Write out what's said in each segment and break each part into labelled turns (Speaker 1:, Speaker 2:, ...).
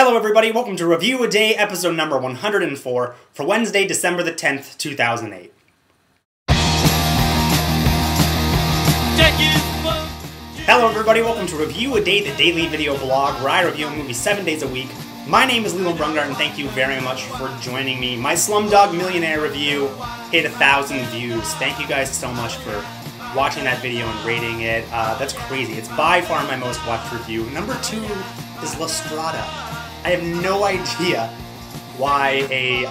Speaker 1: Hello everybody, welcome to Review a Day, episode number 104, for Wednesday, December the 10th, 2008. Hello everybody, welcome to Review a Day, the daily video blog where I review a movie 7 days a week. My name is Leland Brungart and thank you very much for joining me. My Slumdog Millionaire review hit 1,000 views. Thank you guys so much for watching that video and rating it. That's crazy. It's by far my most watched review. Number 2 is La Strada. I have no idea why a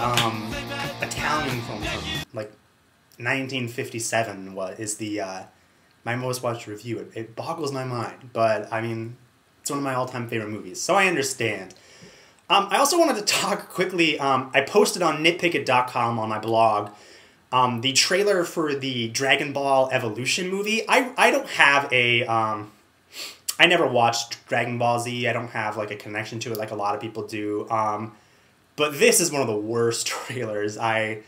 Speaker 1: Italian film from like 1957 is the my most watched review. It boggles my mind, but I mean, it's one of my all-time favorite movies, so I understand. I also wanted to talk quickly. I posted on nitpickit.com on my blog the trailer for the Dragon Ball Evolution movie. I don't have a I never watched Dragon Ball Z. I don't have like a connection to it like a lot of people do. But this is one of the worst trailers I've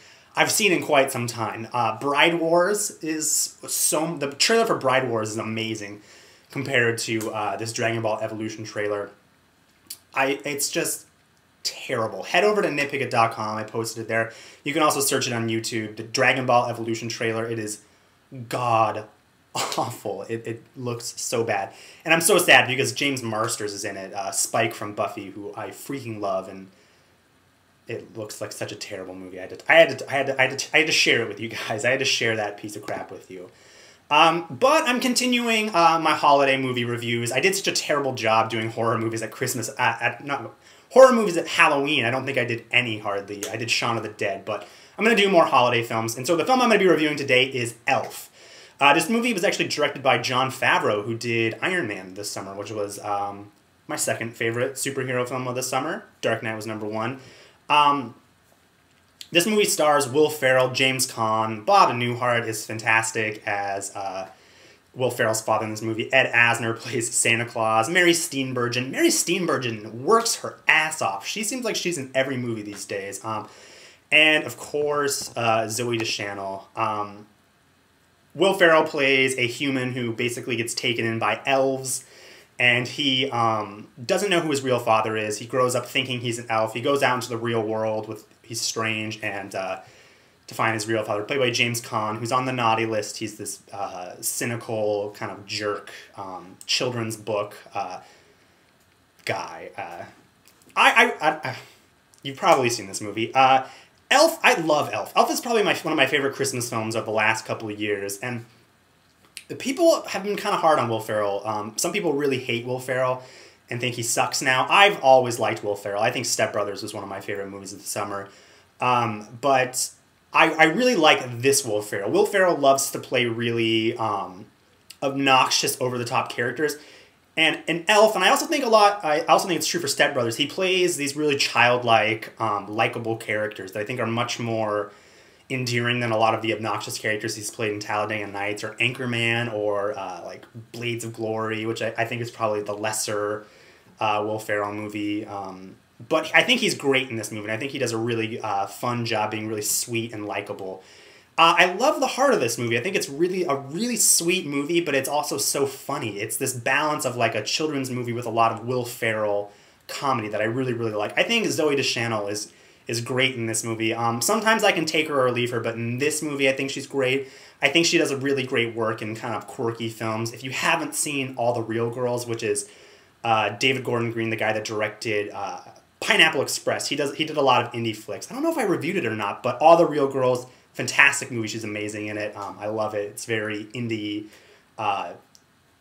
Speaker 1: seen in quite some time. Bride Wars is the trailer for Bride Wars is amazing compared to this Dragon Ball Evolution trailer. It's just terrible. Head over to nitpickit.com. I posted it there. You can also search it on YouTube. The Dragon Ball Evolution trailer. It is god awful. It looks so bad. And I'm so sad because James Marsters is in it. Spike from Buffy, who I freaking love, and it looks like such a terrible movie. I had to share it with you guys. I had to share that piece of crap with you. But I'm continuing my holiday movie reviews. I did such a terrible job doing horror movies at Christmas, horror movies at Halloween. I don't think I did any hardly. I did Shaun of the Dead, but I'm going to do more holiday films. And so the film I'm going to be reviewing today is Elf. This movie was actually directed by Jon Favreau, who did Iron Man this summer, which was my second favorite superhero film of the summer. Dark Knight was number 1. This movie stars Will Ferrell, James Caan. Bob Newhart is fantastic as Will Ferrell's father in this movie. Ed Asner plays Santa Claus. Mary Steenburgen. Mary Steenburgen works her ass off. She seems like she's in every movie these days. And, of course, Zooey Deschanel. Will Ferrell plays a human who basically gets taken in by elves, and he doesn't know who his real father is. He grows up thinking he's an elf. He goes out into the real world he's strange, and to find his real father, played by James Caan, who's on the naughty list. He's this cynical kind of jerk children's book guy. You've probably seen this movie. Elf, I love Elf. Elf is probably one of my favorite Christmas films of the last couple of years, and the people have been kind of hard on Will Ferrell. Some people really hate Will Ferrell and think he sucks now. I've always liked Will Ferrell. I think Step Brothers was one of my favorite movies of the summer. But I really like this Will Ferrell. Will Ferrell loves to play really obnoxious, over-the-top characters. And in Elf, and I also think it's true for Step Brothers, he plays these really childlike, likable characters that I think are much more endearing than a lot of the obnoxious characters he's played in Talladega Nights or Anchorman or like Blades of Glory, which I think is probably the lesser Will Ferrell movie. But I think he's great in this movie, and I think he does a really fun job being really sweet and likable. I love the heart of this movie. I think it's really a really sweet movie, but it's also so funny. It's this balance of like a children's movie with a lot of Will Ferrell comedy that I really, really like. I think Zooey Deschanel is great in this movie. Sometimes I can take her or leave her, but in this movie I think she's great. I think she does a really great work in kind of quirky films. If you haven't seen All the Real Girls, which is David Gordon Green, the guy that directed Pineapple Express, he did a lot of indie flicks. I don't know if I reviewed it or not, but All the Real Girls, fantastic movie. She's amazing in it. I love it. It's very indie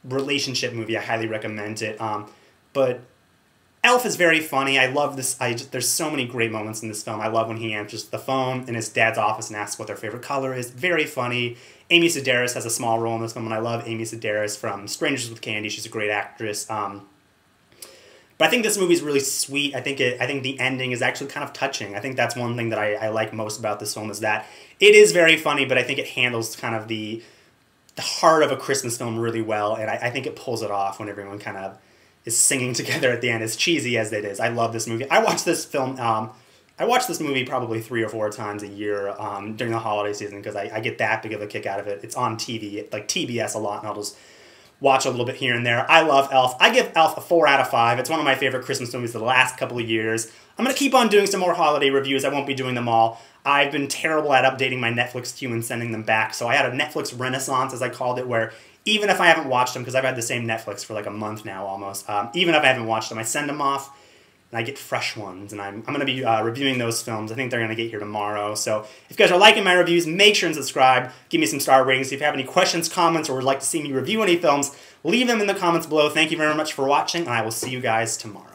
Speaker 1: relationship movie. I highly recommend it. But Elf is very funny. I love this. There's so many great moments in this film. I love when he answers the phone in his dad's office and asks what their favorite color is. Very funny. Amy Sedaris has a small role in this film, and I love Amy Sedaris from Strangers with Candy. She's a great actress. But I think this movie is really sweet. I think the ending is actually kind of touching. I think that's one thing that I like most about this film is that it is very funny, but I think it handles kind of the heart of a Christmas film really well, and I think it pulls it off when everyone kind of is singing together at the end, as cheesy as it is. I love this movie. I watch this film. I watch this movie probably 3 or 4 times a year during the holiday season because I get that big of a kick out of it. It's on TV, like TBS a lot, and I'll just watch a little bit here and there. I love Elf. I give Elf a 4 out of 5. It's one of my favorite Christmas movies of the last couple of years. I'm going to keep on doing some more holiday reviews. I won't be doing them all. I've been terrible at updating my Netflix queue and sending them back, so I had a Netflix renaissance, as I called it, where even if I haven't watched them, because I've had the same Netflix for like a month now almost, even if I haven't watched them, I send them off, and I get fresh ones, and I'm going to be reviewing those films. I think they're going to get here tomorrow, so if you guys are liking my reviews, make sure and subscribe. Give me some star ratings. If you have any questions, comments, or would like to see me review any films, leave them in the comments below. Thank you very much for watching, and I will see you guys tomorrow.